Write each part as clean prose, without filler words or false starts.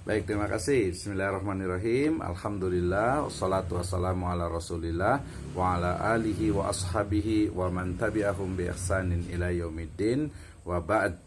Baik, terima kasih. Bismillahirrahmanirrahim. Alhamdulillah, wassalatu wassalamu ala Rasulillah wa ala alihi wa ashabihi wa man tabi'ahum bi ihsanin ila yaumiddin. Wa ba'd.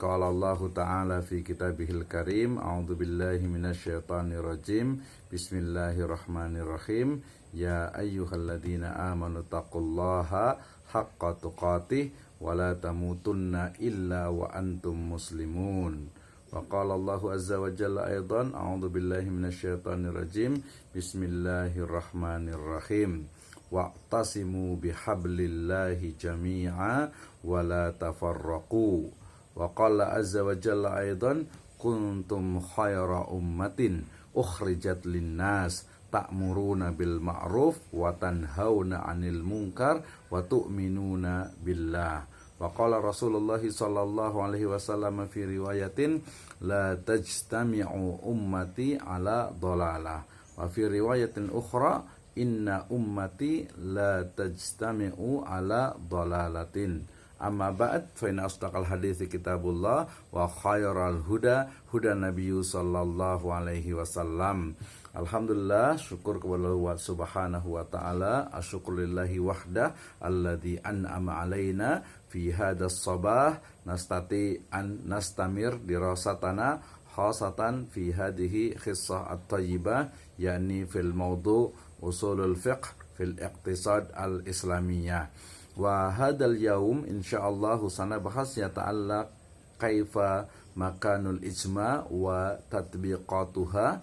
Qala Allah Ta'ala fi kitabihil karim, a'udzu billahi minasyaitonir rajim. Bismillahirrahmanirrahim. Ya ayyuhalladzina amanu taqullaha haqqa tuqatih wa la tamutunna illa wa antum muslimun. Wa qala Allahu azza wa jalla aidan, a'udzu billahi minasyaitonir rajim. Bismillahirrahmanirrahim. Wa'tasimu bihablillahi jami'a wa la tafarraqu. Wa qala azza wa jalla aidan, kuntum khayra ummatin ukhrijat linnas ta'muruna bil ma'ruf wa tanhauna 'anil munkar wa tu'minuna billah. Wa qala Rasulullah sallallahu alaihi wasallam fi riwayatin, la tajtami'u ummati ala dhalalah. Wa fi riwayatin ukhra, inna ummati la tajtami'u ala dhalalatin. Amma ba'd, fa inna asdaqal hadithi kitabullah wa khairal huda huda nabiyyu sallallahu alaihi wasallam. Alhamdulillah, syukur kepada Allah subhanahu wa ta'ala. Asyukulillahi wahdah alladhi an'ama alaina fi hadas sabah nastati an nastamir dirasatana khasatan fi hadihi khissah at-tayyibah, yakni fil mawdu' usulul fiqh fil iqtisad al-islamiyah. Wa hadal yaum insyaallah sanabahas yata'allaq kaifa makanul ijma' wa tatbiqatuha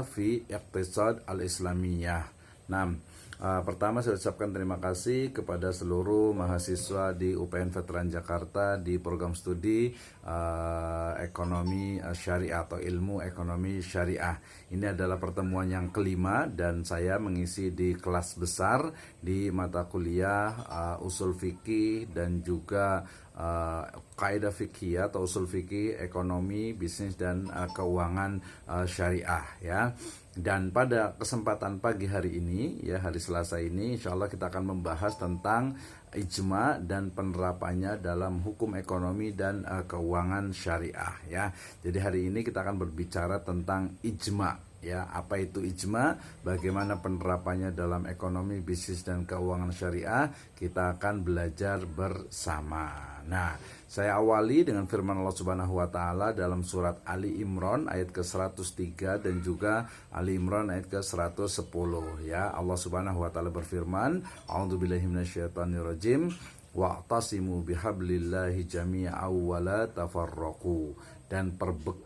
fi iqtisad al-islamiyah. Nah, pertama saya ucapkan terima kasih kepada seluruh mahasiswa di UPN Veteran Jakarta di program studi ekonomi syariah atau ilmu ekonomi syariah. Ini adalah pertemuan yang kelima dan saya mengisi di kelas besar di mata kuliah usul fikih dan juga kaidah fikih atau usul fikih ekonomi, bisnis dan keuangan syariah ya. Dan pada kesempatan pagi hari ini ya, hari Selasa ini insyaallah kita akan membahas tentang ijma dan penerapannya dalam hukum ekonomi dan keuangan syariah ya. Jadi hari ini kita akan berbicara tentang ijma ya. Apa itu ijma? Bagaimana penerapannya dalam ekonomi, bisnis dan keuangan syariah? Kita akan belajar bersama. Nah, saya awali dengan firman Allah Subhanahu wa taala dalam surat Ali Imran ayat ke-103 dan juga Ali Imran ayat ke-110 ya. Allah Subhanahu wa taala berfirman, a'udzubillahi minasyaitonirrajim, wa'tasimu bihablillahi jami'an wa la tafarraqu. Dan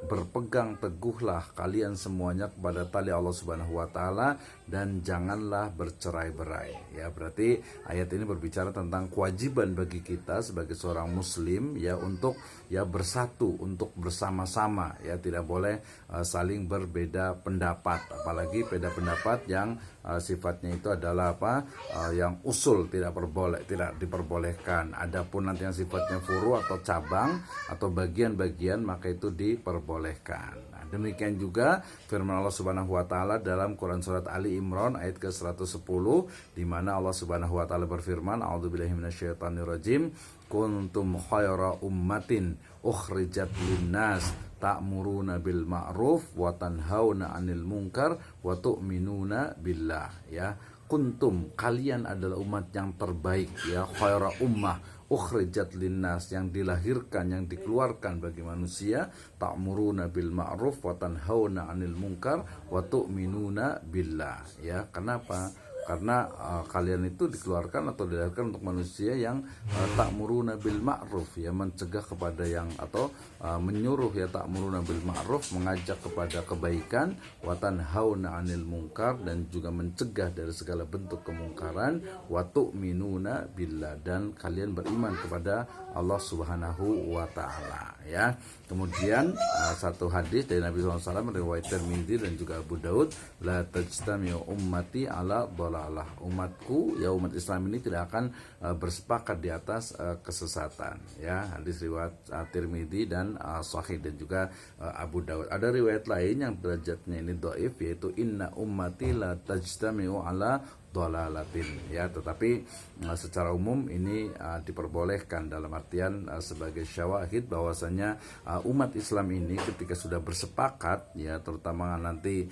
berpegang teguhlah kalian semuanya kepada tali Allah Subhanahu wa taala dan janganlah bercerai-berai. Ya, berarti ayat ini berbicara tentang kewajiban bagi kita sebagai seorang muslim ya untuk ya bersatu, untuk bersama-sama ya, tidak boleh saling berbeda pendapat, apalagi beda pendapat yang sifatnya itu adalah yang usul tidak diperbolehkan. Adapun nanti yang sifatnya furu atau cabang atau bagian-bagian maka itu diperbolehkan. Nah, demikian juga firman Allah Subhanahu wa taala dalam Quran surat Ali Imran ayat ke-110 di mana Allah Subhanahu wa taala berfirman, a'udzubillahi minasyaitonirrajim, kuntum khayra ummatin ukhrijat linnas ta'muruna bil ma'ruf wa tanhauna 'anil munkar wa tu'minuna billah ya. Kuntum, kalian adalah umat yang terbaik ya, khaira ummah ukhrijat linnas, yang dilahirkan, yang dikeluarkan bagi manusia, ta'muruna bil ma'ruf wa tanhauna 'anil munkar wa tu'minuna billah ya. Kenapa? Karena kalian itu dikeluarkan atau dilahirkan untuk manusia yang ta'muruna bil ma'ruf ya, mencegah kepada yang atau menyuruh ya, ta'muruna bil ma'ruf, mengajak kepada kebaikan, wa tanhauna 'anil munkar, dan juga mencegah dari segala bentuk kemungkaran, wa tu'minuna billah, dan kalian beriman kepada Allah Subhanahu wa taala ya. Kemudian satu hadis dari Nabi SAW riwayat Tirmidzi dan juga Abu Daud, la tajtami'u ummati ala dhalalah. Umatku ya, umat Islam ini tidak akan bersepakat di atas kesesatan ya. Hadis riwayat Tirmidzi dan Sahih dan juga Abu Daud. Ada riwayat lain yang derajatnya ini dhaif, yaitu inna ummati la tajtami'u ala dhalalatin, ya. Tetapi secara umum ini diperbolehkan dalam artian sebagai syawahid bahwasanya umat Islam ini ketika sudah bersepakat, ya, terutama nanti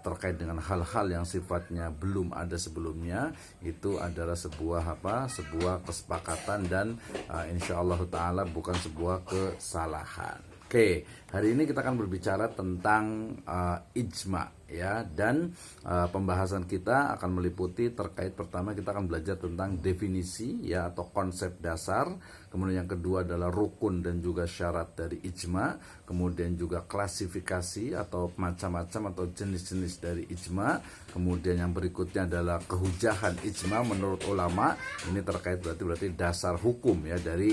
terkait dengan hal-hal yang sifatnya belum ada sebelumnya, itu adalah sebuah kesepakatan dan insyaallah taala bukan sebuah kesalahan. Oke, hari ini kita akan berbicara tentang ijma, ya, dan pembahasan kita akan meliputi terkait pertama kita akan belajar tentang definisi, ya, atau konsep dasar, kemudian yang kedua adalah rukun dan juga syarat dari ijma, kemudian juga klasifikasi atau macam-macam atau jenis-jenis dari ijma, kemudian yang berikutnya adalah kehujahan ijma menurut ulama. Ini terkait berarti dasar hukum, ya, dari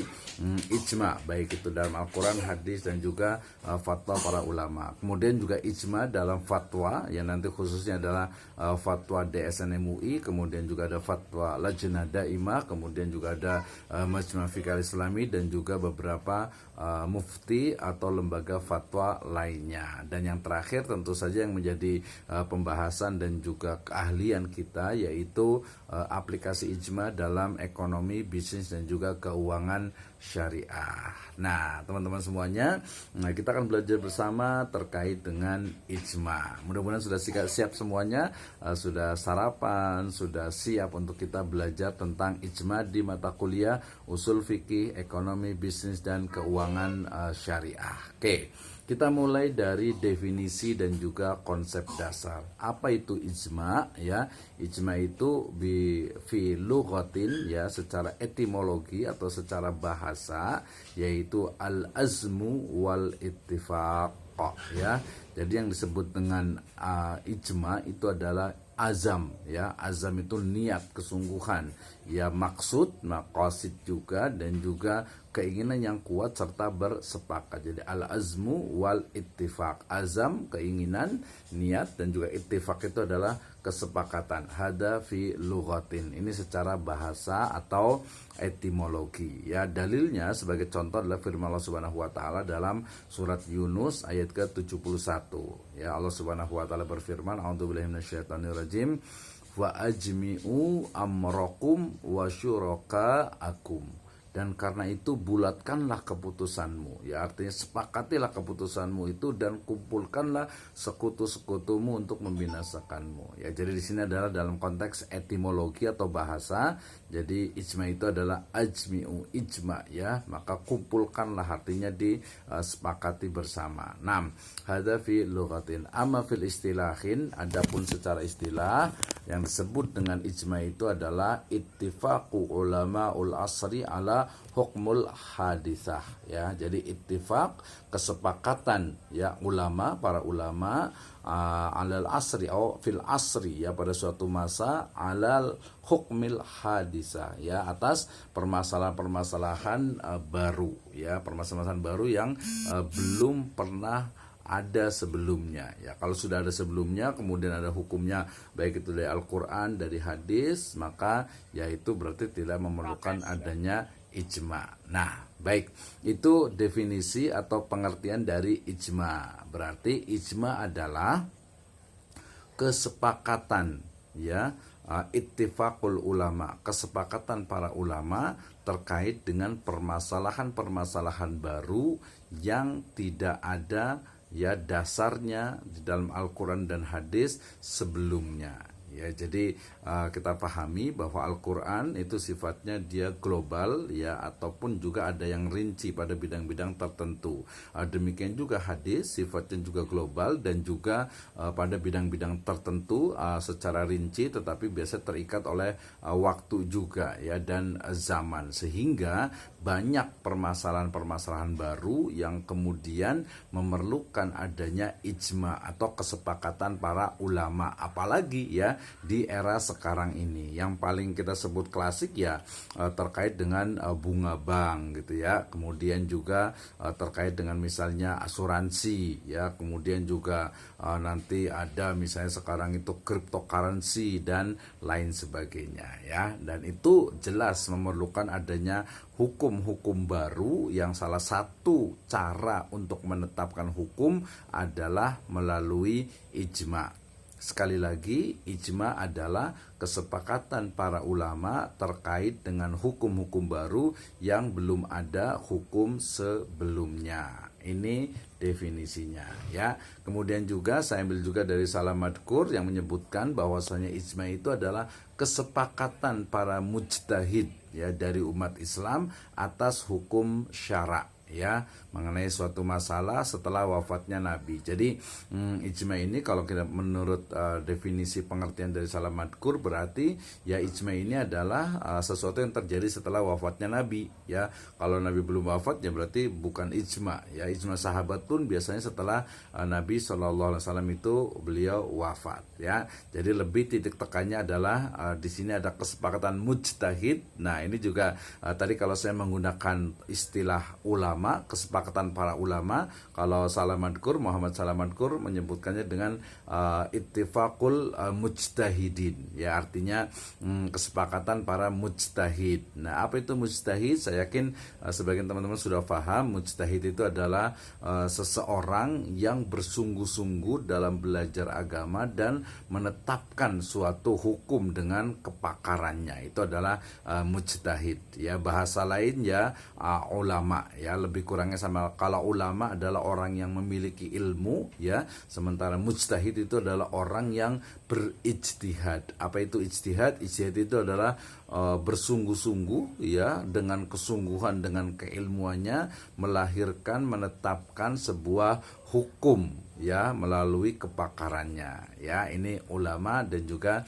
ijma, baik itu dalam Al-Quran, hadis, dan juga fatwa para ulama. Kemudian juga ijma dalam fatwa, yang nanti khususnya adalah fatwa DSN MUI, kemudian juga ada fatwa Lajnah Daimah, kemudian juga ada Majma' Fiqh Islami, dan juga beberapa mufti atau lembaga fatwa lainnya. Dan yang terakhir tentu saja yang menjadi pembahasan dan juga keahlian kita, yaitu aplikasi ijma dalam ekonomi, bisnis, dan juga keuangan syariah. Nah, teman-teman semuanya, kita akan belajar bersama terkait dengan ijma. Mudah-mudahan sudah siap semuanya, sudah sarapan, sudah siap untuk kita belajar tentang ijma di mata kuliah Usul Fikih, Ekonomi, Bisnis, dan Keuangan Syariah. Oke. Kita mulai dari definisi dan juga konsep dasar. Apa itu ijma, ya? Ijma itu fi lughatin, ya, secara etimologi atau secara bahasa, yaitu al-azmu wal ittifaq, ya. Jadi yang disebut dengan ijma itu adalah azam, ya. Azam itu niat, kesungguhan, ya, maksud, maqasid juga, dan juga keinginan yang kuat serta bersepakat. Jadi al-azmu wal ittifaq. Azam keinginan, niat, dan juga ittifaq itu adalah kesepakatan. Hada fi lughatin. Ini secara bahasa atau etimologi, ya. Dalilnya sebagai contoh adalah firman Allah Subhanahu wa taala dalam surat Yunus ayat ke-71. Ya, Allah Subhanahu wa taala berfirman, a'udzubillahi minasyaitonirrajim, wa ajmi'u amrakum wa syuraka'akum. Dan karena itu bulatkanlah keputusanmu, ya, artinya sepakatilah keputusanmu itu dan kumpulkanlah sekutu-sekutumu untuk membinasakanmu, ya. Jadi di sini adalah dalam konteks etimologi atau bahasa. Jadi ijma itu adalah ajmi'u, ijma, ya, maka kumpulkanlah, artinya disepakati bersama. 6. Hadza fi lughatin. Amma fil istilahin, adapun secara istilah yang disebut dengan ijma itu adalah ittifaqu ulamaul asri ala hukmul hadithah, ya. Jadi ittifaq, kesepakatan, ya, ulama, para ulama alal asri atau fil asri, ya, pada suatu masa, alal hukmil hadisah, ya, atas permasalahan-permasalahan baru, ya, permasalahan baru yang belum pernah ada sebelumnya, ya. Kalau sudah ada sebelumnya kemudian ada hukumnya, baik itu dari Al-Quran, dari hadis, maka yaitu berarti tidak memerlukan adanya ijma. Nah, baik, itu definisi atau pengertian dari ijma. Berarti ijma adalah kesepakatan, ya, ittifaqul ulama, kesepakatan para ulama terkait dengan permasalahan-permasalahan baru yang tidak ada, ya, dasarnya di dalam Al-Quran dan hadis sebelumnya, ya. Jadi kita pahami bahwa Al-Quran itu sifatnya dia global, ya, ataupun juga ada yang rinci pada bidang-bidang tertentu. Demikian juga hadis sifatnya juga global dan juga pada bidang-bidang tertentu secara rinci, tetapi biasa terikat oleh waktu juga, ya, dan zaman, sehingga banyak permasalahan-permasalahan baru yang kemudian memerlukan adanya ijma atau kesepakatan para ulama. Apalagi, ya, di era sekarang ini yang paling kita sebut klasik, ya, terkait dengan bunga bank, gitu, ya. Kemudian juga terkait dengan misalnya asuransi, ya. Kemudian juga nanti ada misalnya sekarang itu cryptocurrency dan lain sebagainya, ya. Dan itu jelas memerlukan adanya hukum-hukum baru yang salah satu cara untuk menetapkan hukum adalah melalui ijma. Sekali lagi, ijma adalah kesepakatan para ulama terkait dengan hukum-hukum baru yang belum ada hukum sebelumnya. Ini definisinya ya. Kemudian juga saya ambil juga dari Salam Madkur yang menyebutkan bahwasanya ijma itu adalah kesepakatan para mujtahid ya dari umat Islam atas hukum syara ya mengenai suatu masalah setelah wafatnya Nabi. Jadi ijma ini kalau kita menurut definisi pengertian dari Salam Madkur berarti ya ijma ini adalah sesuatu yang terjadi setelah wafatnya Nabi ya. Kalau Nabi belum wafat ya berarti bukan ijma ya. Ijma sahabat pun biasanya setelah Nabi SAW itu beliau wafat ya. Jadi lebih titik tekannya adalah di sini ada kesepakatan mujtahid. Nah ini juga tadi kalau saya menggunakan istilah ulama, kesepakatan para ulama, kalau Salam Madkur, Muhammad Salam Madkur menyebutkannya dengan ittifaqul mujtahidin ya, artinya kesepakatan para mujtahid. Nah apa itu mujtahid? Saya yakin sebagian teman-teman sudah paham. Mujtahid itu adalah seseorang yang bersungguh-sungguh dalam belajar agama dan menetapkan suatu hukum dengan kepakarannya. Itu adalah mujtahid ya. Bahasa lain ya ulama ya, lebih kurangnya sama. Kalau ulama adalah orang yang memiliki ilmu ya, sementara mujtahid itu adalah orang yang berijtihad. Apa itu ijtihad? Ijtihad itu adalah bersungguh-sungguh ya, dengan kesungguhan, dengan keilmuannya melahirkan, menetapkan sebuah hukum ya melalui kepakarannya ya. Ini ulama dan juga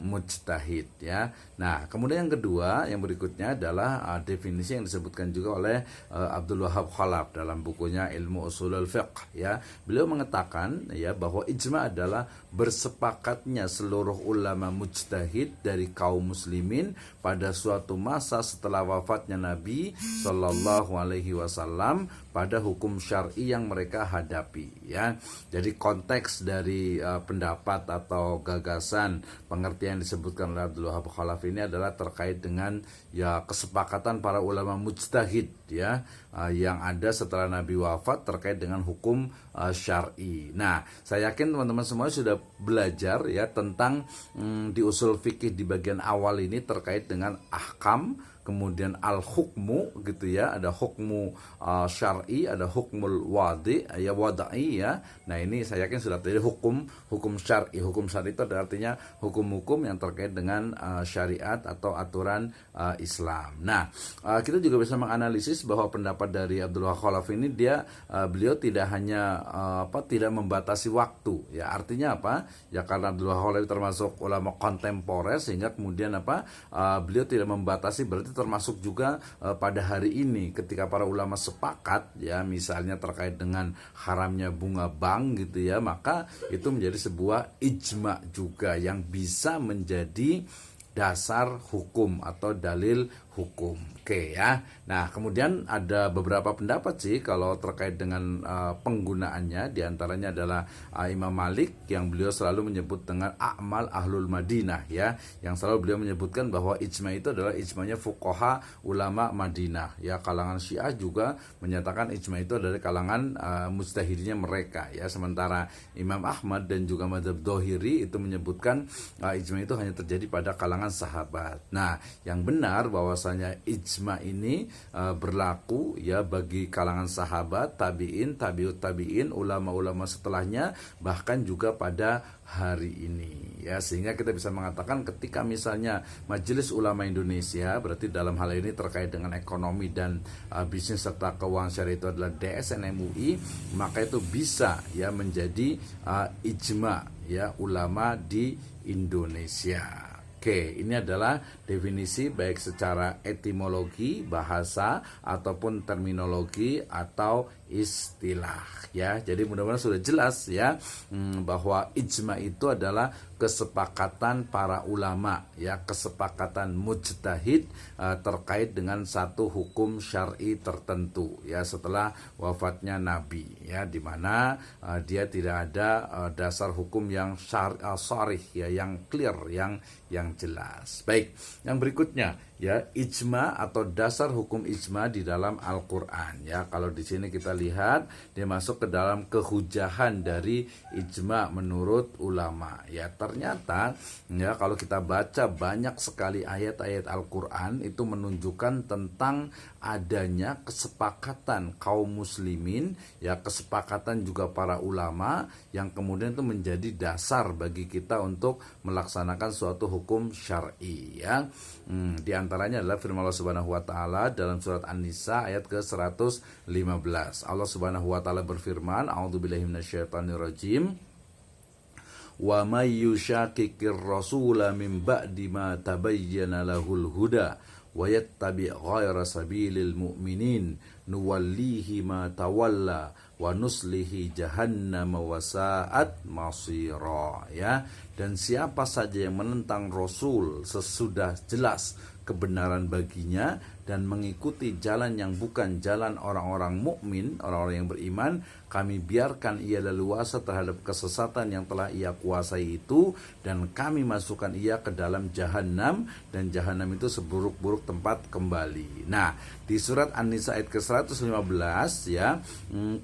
mujtahid ya. Nah kemudian yang kedua, yang berikutnya adalah definisi yang disebutkan juga oleh Abdul Wahab Khalaf dalam bukunya Ilmu Ushulul Fiqh ya. Beliau mengatakan ya bahwa ijma adalah bersepakatnya seluruh ulama mujtahid dari kaum muslimin pada suatu masa setelah wafatnya Nabi Shallallahu Alaihi Wasallam pada hukum syar'i yang mereka hadapi ya. Jadi konteks dari pendapat atau gagasan pengertian yang disebutkan oleh Abdul Wahab Khalaf ini adalah terkait dengan ya kesepakatan para ulama mujtahid ya yang ada setelah Nabi wafat terkait dengan hukum syar'i. Nah, saya yakin teman-teman semua sudah belajar ya tentang di usul fikih di bagian awal ini terkait dengan ahkam, kemudian al-hukmu gitu ya, ada hukmu syar'i, ada hukmul wadi ya, wada'i ya. Nah ini saya yakin sudah tadi hukum syar'i. Hukum syar'i itu artinya hukum-hukum yang terkait dengan syariat atau aturan Islam. Nah kita juga bisa menganalisis bahwa pendapat dari Abdul Wahab Khalaf ini beliau tidak hanya tidak membatasi waktu ya. Artinya apa? Ya karena Abdul Wahab Khalaf termasuk ulama kontemporer sehingga kemudian beliau tidak membatasi, berarti termasuk juga pada hari ini ketika para ulama sepakat ya misalnya terkait dengan haramnya bunga bank gitu ya, maka itu menjadi sebuah ijma juga yang bisa menjadi dasar hukum atau dalil hukum. Oke ya. Nah, kemudian ada beberapa pendapat sih kalau terkait dengan penggunaannya. Di antaranya adalah Imam Malik yang beliau selalu menyebut dengan a'mal ahlul Madinah ya, yang selalu beliau menyebutkan bahwa ijma itu adalah ijmanya fuqaha ulama Madinah ya. Kalangan Syiah juga menyatakan ijma itu adalah kalangan mujtahidnya mereka ya. Sementara Imam Ahmad dan juga mazhab Dhohiri itu menyebutkan ijma itu hanya terjadi pada kalangan sahabat. Nah, yang benar bahwasanya ijma ini berlaku ya bagi kalangan sahabat, tabi'in, tabi'ut tabi'in, ulama-ulama setelahnya, bahkan juga pada hari ini ya. Sehingga kita bisa mengatakan ketika misalnya Majelis Ulama Indonesia, berarti dalam hal ini terkait dengan ekonomi dan bisnis serta keuangan syariah itu adalah DSN MUI, maka itu bisa ya menjadi ijma ya ulama di Indonesia. Oke, ini adalah definisi baik secara etimologi, bahasa, ataupun terminologi atau istilah ya. Jadi mudah-mudahan sudah jelas ya bahwa ijma itu adalah kesepakatan para ulama ya, kesepakatan mujtahid terkait dengan satu hukum syar'i tertentu ya setelah wafatnya Nabi ya, di mana dia tidak ada dasar hukum yang sharih ya, yang clear, yang jelas. Baik, yang berikutnya ya, ijma atau dasar hukum ijma di dalam Al-Qur'an ya. Kalau di sini kita lihat dia masuk ke dalam kehujahan dari ijma menurut ulama. Ya, ternyata ya kalau kita baca banyak sekali ayat-ayat Al-Qur'an itu menunjukkan tentang adanya kesepakatan kaum muslimin, ya kesepakatan juga para ulama yang kemudian itu menjadi dasar bagi kita untuk melaksanakan suatu hukum syar'i, ya. Di antaranya adalah firman Allah Subhanahu wa taala dalam surat An-Nisa ayat ke-115. Allah Subhanahu wa taala berfirman, a'udzubillahi minasyaitonirrajim. Wa may yushaqiqir rasula min ba'di ma tabayyana lahul huda wa yattabi' ghayra sabilil mu'minin nuwallihi ma tawalla wa nuslihi jahannam wa sa'at masira, ya. Dan siapa saja yang menentang Rasul sesudah jelas kebenaran baginya dan mengikuti jalan yang bukan jalan orang-orang mukmin, orang-orang yang beriman, kami biarkan ia leluasa terhadap kesesatan yang telah ia kuasai itu, dan kami masukkan ia ke dalam jahanam, dan jahanam itu seburuk-buruk tempat kembali. Nah, di surat An-Nisa ayat ke-115, ya,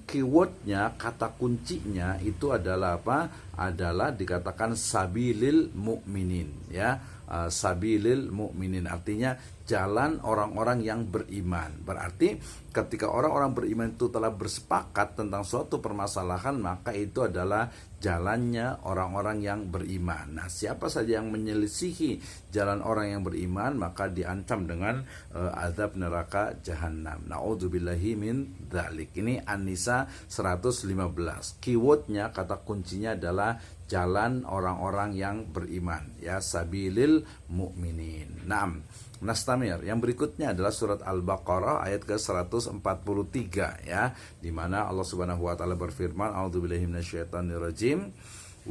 keywordnya, kata kuncinya itu adalah apa? Adalah dikatakan sabilil mu'minin, ya. Sabilil mu'minin artinya jalan orang-orang yang beriman. Berarti ketika orang-orang beriman itu telah bersepakat tentang suatu permasalahan, maka itu adalah jalannya orang-orang yang beriman. Nah, siapa saja yang menyelisihi jalan orang yang beriman, maka diancam dengan azab neraka jahanam. Na'udzubillahi min dzalik. Ini An-Nisa 115. Keywordnya, kata kuncinya adalah jalan orang-orang yang beriman, ya, sabilil mu'minin. Naam. Nastamir. Yang berikutnya adalah surat Al-Baqarah ayat ke-143, ya, di mana Allah Subhanahu wa taala berfirman, a'udzubillahi minasyaitonirrajim,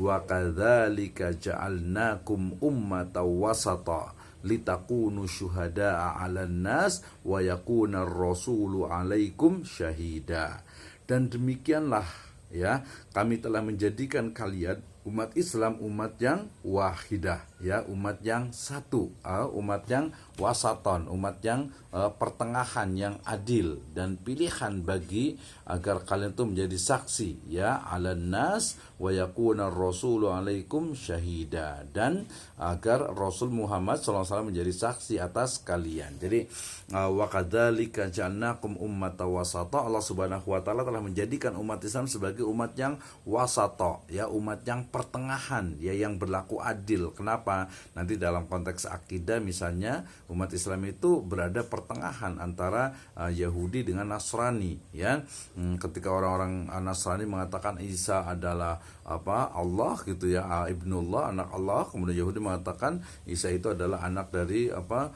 wa kadzalika ja'alnakum ummatan wasata litakunu syuhada'a 'alan nas wa yakunar rasulu 'alaikum syahida. Dan demikianlah, ya, kami telah menjadikan kalian umat Islam umat yang wahidah, ya, umat yang satu, umat yang wasaton, umat yang pertengahan, yang adil, dan pilihan bagi agar kalian itu menjadi saksi, ya, 'alan nas wa yakuna rasulu 'alaikum syahida, dan agar Rasul Muhammad SAW menjadi saksi atas kalian. Jadi wa kadzalika ja'alnakum ummatan wasata, Allah Subhanahu wa taala telah menjadikan umat Islam sebagai umat yang wasata, ya, umat yang pertengahan, ya, yang berlaku adil. Kenapa? Nanti dalam konteks akidah misalnya umat Islam itu berada pertengahan antara Yahudi dengan Nasrani, ya. Ketika orang-orang Nasrani mengatakan Isa adalah apa? Allah, gitu, ya, ibnullah, anak Allah. Kemudian Yahudi mengatakan Isa itu adalah anak dari apa?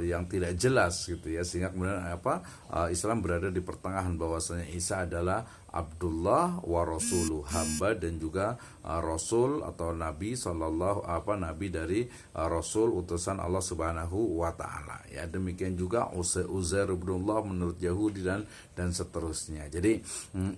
Yang tidak jelas, gitu, ya. Sehingga kemudian apa? Islam berada di pertengahan, bahwasanya Isa adalah Abdullah wa Rasuluh, hamba dan juga Rasul atau Nabi sallallahu Nabi dari Rasul utusan Allah Subhanahu wa taala, ya. Demikian juga Uzair ibnullah menurut Yahudi dan seterusnya. Jadi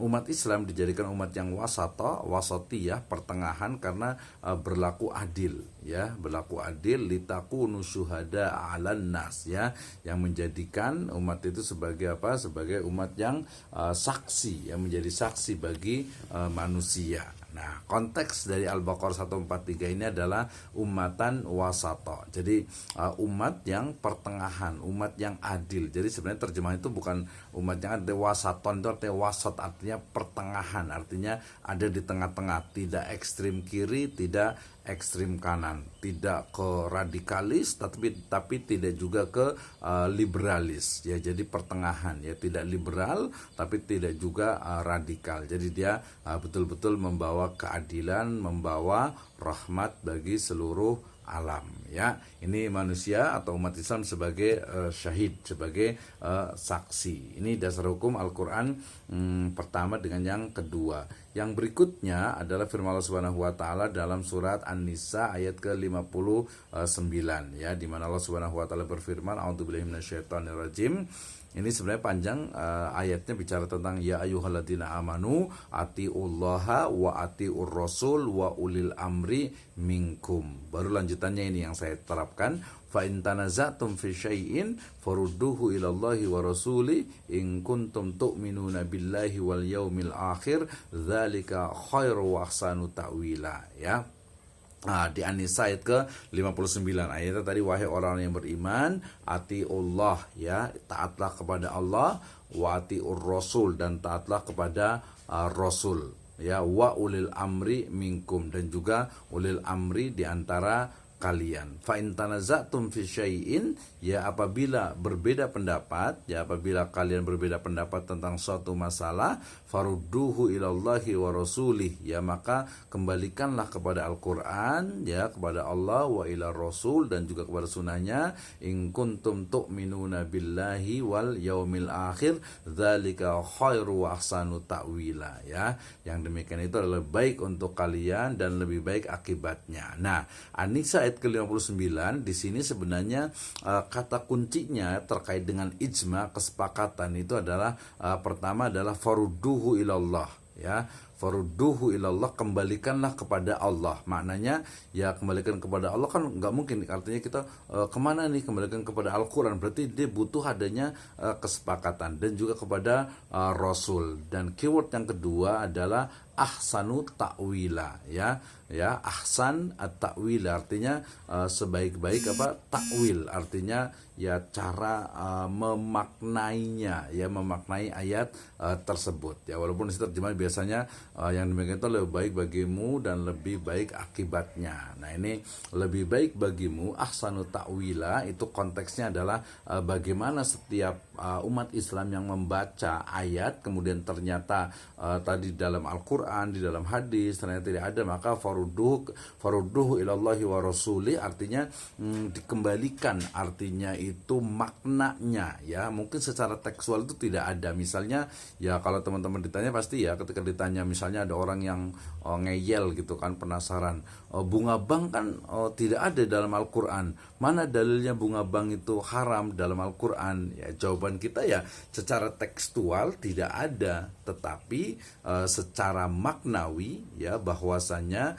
umat Islam dijadikan umat yang wasatiyah, pertengahan, karena berlaku adil, ya, berlaku adil, litakunu syuhada 'alan nas, ya, yang menjadikan umat itu sebagai apa? Sebagai umat yang saksi, yang menjadi saksi bagi manusia. Nah, konteks dari Al-Baqarah 143 ini adalah umatan wasata. Jadi umat yang pertengahan, umat yang adil. Jadi sebenarnya terjemahan itu bukan umat yang adil, wasaton itu artinya wasat, artinya pertengahan, artinya ada di tengah-tengah, tidak ekstrim kiri, tidak ekstrim kanan, tidak ke radikalis, tapi tidak juga ke liberalis, ya. Jadi pertengahan, ya, tidak liberal tapi tidak juga radikal. Jadi dia betul-betul membawa keadilan, membawa rahmat bagi seluruh alam, ya. Ini manusia atau umat Islam sebagai syahid, sebagai saksi. Ini dasar hukum Al-Qur'an pertama dengan yang kedua. Yang berikutnya adalah firman Allah Subhanahu wa taala dalam surat An-Nisa ayat ke-59, ya, di mana Allah Subhanahu wa taala berfirman, a'udzubillahi minasyaitonirrajim. Ini sebenarnya panjang, ayatnya bicara tentang ya ayyuhalladzina amanu atiullaha wa atiur rasul wa ulil amri minkum. Baru lanjutannya ini yang saya terapkan. fa in tanaza'tum fi syai'in farudduhu ilallahi wa rasuli in kuntum tu'minuna billahi wal yaumil akhir dzalika khairu wa ahsanu ta'wila, ya. Nah, di An-Nisa ayat ke-59 ayatnya tadi, wahai orang yang beriman, atiullah, ya, taatlah kepada Allah, wa atiur rasul, dan taatlah kepada rasul, ya, wa ulil amri minkum, dan juga ulil amri di antara kalian. Fa in tanaza'tum fi syai'in, ya, apabila berbeda pendapat, ya, apabila kalian berbeda pendapat tentang suatu masalah, farudduhu ilallahi wa rasulih, ya, maka kembalikanlah kepada Al-Qur'an, ya, kepada Allah, wa ila rasul, dan juga kepada sunnahnya, in kuntum tu'minuna billahi wal yaumil akhir dzalika khairu wa ahsanu ta'wila, ya. Yang demikian itu adalah baik untuk kalian dan lebih baik akibatnya. Nah, An-Nisa ayat ke-59 di sini sebenarnya kata kuncinya terkait dengan ijma, kesepakatan itu adalah pertama adalah farudduhu ilallah, ya. Farudduhu ilallah, kembalikanlah kepada Allah. Maknanya ya kembalikan kepada Allah kan nggak mungkin, artinya kita kemana nih, kembalikan kepada Al-Quran, berarti dia butuh adanya kesepakatan, dan juga kepada Rasul. Dan keyword yang kedua adalah ahsanu ta'wila, ya, ya, ahsan at-ta'wila artinya sebaik-baik apa takwil, artinya ya cara memaknainya, ya, memaknai ayat tersebut, ya, walaupun isi terjemah biasanya yang demikian itu lebih baik bagimu dan lebih baik akibatnya. Nah, ini lebih baik bagimu, ahsanu ta'wila, itu konteksnya adalah bagaimana setiap umat Islam yang membaca ayat kemudian ternyata tadi dalam Al-Quran, di dalam hadis ternyata tidak ada, maka farudduhu ilallahi wa rasuli, artinya dikembalikan, artinya itu maknanya, ya, mungkin secara tekstual itu tidak ada. Misalnya ya kalau teman-teman ditanya pasti ya, ketika ditanya misalnya ada orang yang ngeyel gitu kan, penasaran, bunga bank kan tidak ada dalam Al-Quran, mana dalilnya bunga bank itu haram dalam Al-Quran? Ya, jawaban kita ya secara tekstual tidak ada, tetapi secara maknawi, ya, bahwasanya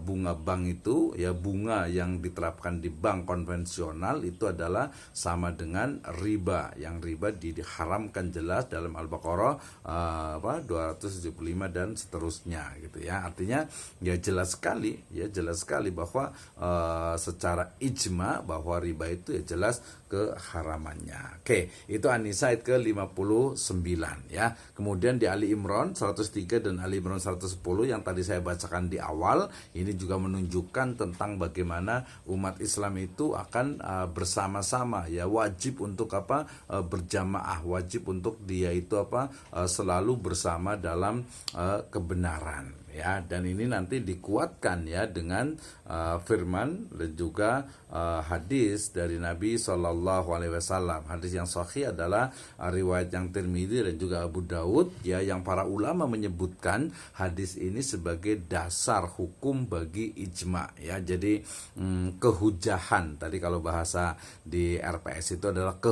bunga bank itu, ya, bunga yang diterapkan di bank konvensional itu adalah sama dengan riba, yang riba diharamkan jelas dalam Al-Baqarah 275 dan seterusnya gitu, ya. Artinya ya jelas sekali, bahwa secara ijma bahwa riba itu ya jelas keharamannya. Oke, itu An-Nisa ayat ke-59, ya. Kemudian di Ali Imran 103 dan Ali Imran 110 yang tadi saya bacakan di awal, ini juga menunjukkan tentang bagaimana umat Islam itu akan bersama-sama, ya, wajib untuk berjamaah, wajib untuk dia itu selalu bersama dalam kebenaran, ya. Dan ini nanti dikuatkan, ya, dengan firman dan juga hadis dari Nabi SAW. Hadis yang sahih adalah riwayat yang Tirmidzi dan juga Abu Daud, ya, yang para ulama menyebutkan hadis ini sebagai dasar hukum bagi ijma, ya. Jadi kehujahan, tadi kalau bahasa di RPS itu adalah